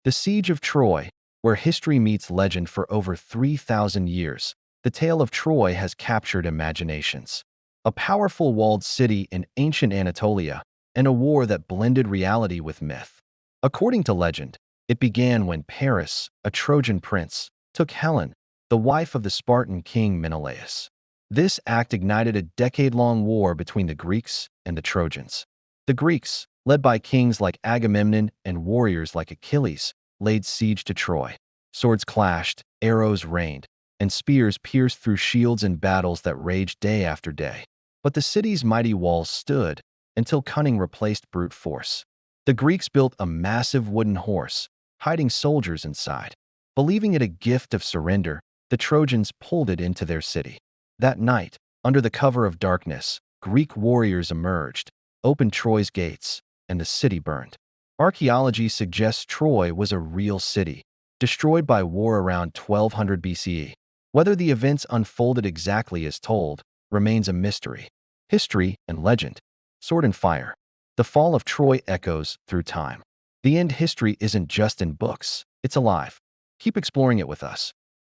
The Siege of Troy, where history meets legend for over 3,000 years, the tale of Troy has captured imaginations. A powerful walled city in ancient Anatolia, and a war that blended reality with myth. According to legend, it began when Paris, a Trojan prince, took Helen, the wife of the Spartan king Menelaus. This act ignited a decade-long war between the Greeks and the Trojans. The Greeks, led by kings like Agamemnon and warriors like Achilles, laid siege to Troy. Swords clashed, arrows rained, and spears pierced through shields in battles that raged day after day. But the city's mighty walls stood until cunning replaced brute force. The Greeks built a massive wooden horse, hiding soldiers inside. Believing it a gift of surrender, the Trojans pulled it into their city. That night, under the cover of darkness, Greek warriors emerged, opened Troy's gates, and the city burned. Archaeology suggests Troy was a real city, destroyed by war around 1200 BCE. Whether the events unfolded exactly as told remains a mystery. History and legend, sword and fire. The fall of Troy echoes through time. The end history isn't just in books, it's alive. Keep exploring it with us.